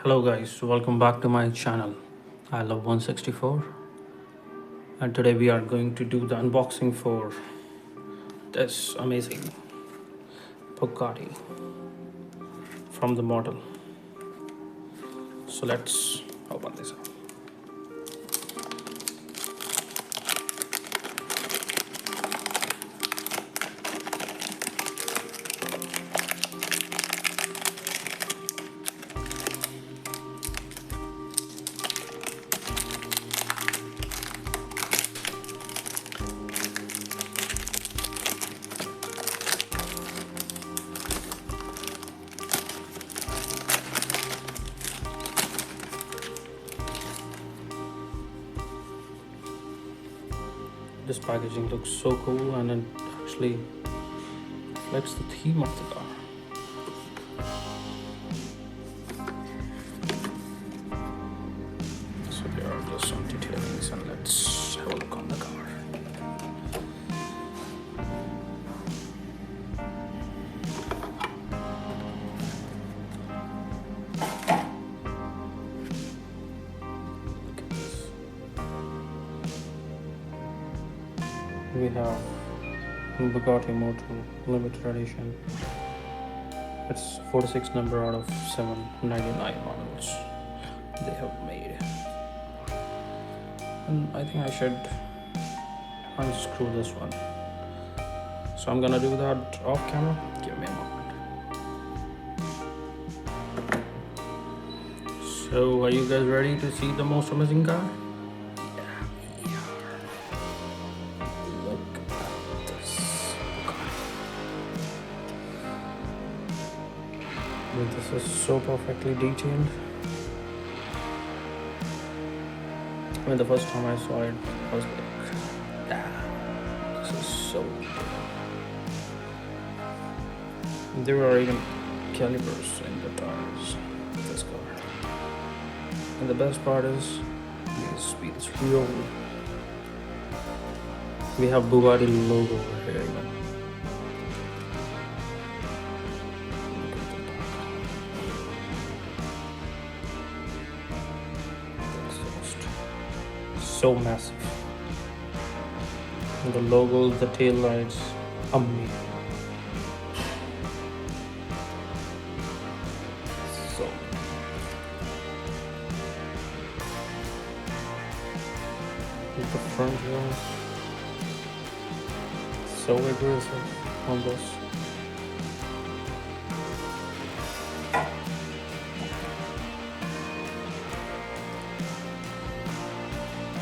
Hello guys, welcome back to my channel. I love 164 and today we are going to do the unboxing for this amazing Bugatti from the model. So let's open this up. This packaging looks so cool and it actually reflects the theme of the car. So there are just some details and let's have a look on the car. Look at this. We have Bugatti Motor limited edition. It's 46 number out of 799 models they have made. And I think I should unscrew this one. So I'm gonna do that off camera. Give me a moment. So are you guys ready to see the most amazing car? Look at this. This is so perfectly detailed. When the first time I saw it, I was like, yeah, this is so detailed. There are even calipers in the tires of this car. And the best part is, the speed is real. We have Bugatti logo over here even. Look at the back. Exhaust. So massive. And the logo, the tail lights, amazing. So with the front wheel, so aggressive on this.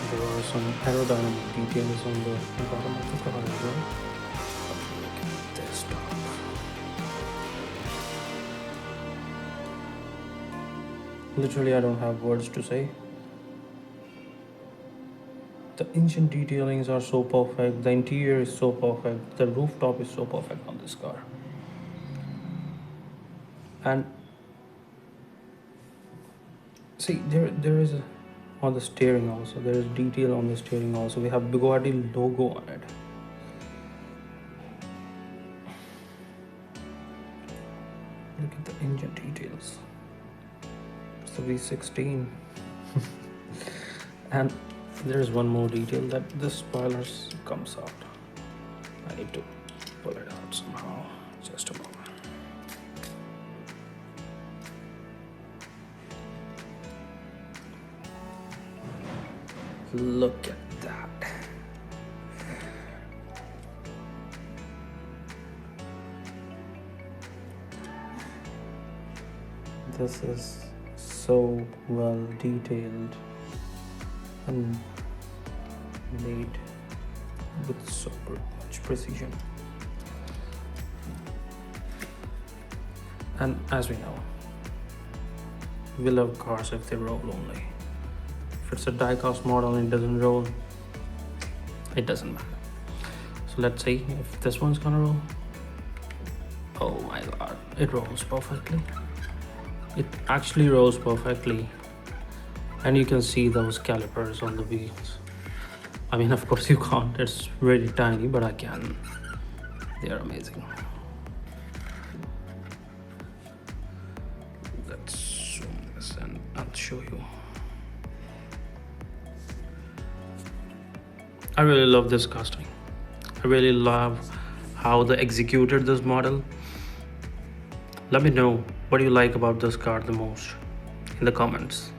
There are some aerodynamic details on the bottom of the car as well. Look at this top. Literally, I don't have words to say. The engine detailings are so perfect. The interior is so perfect. The rooftop is so perfect on this car. And see, there is on the steering also. There is detail on the steering also. We have Bugatti logo on it. Look at the engine details. It's the V16. And there is one more detail that this spoiler comes out. I need to pull it out somehow. Just a moment. Look at that. This is so well detailed and made with so much precision. And as we know, we love cars if they roll only. If it's a diecast model and it doesn't roll, it doesn't matter. So let's see if this one's gonna roll. Oh my god, it rolls perfectly. It actually rolls perfectly. And you can see those calipers on the wheels. I mean, of course you can't, it's really tiny, but I can. They are amazing. Let's zoom this in. I'll show you. I really love this casting. I really love how they executed this model. Let me know what you like about this car the most in the comments.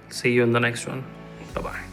See you in the next one. Bye bye.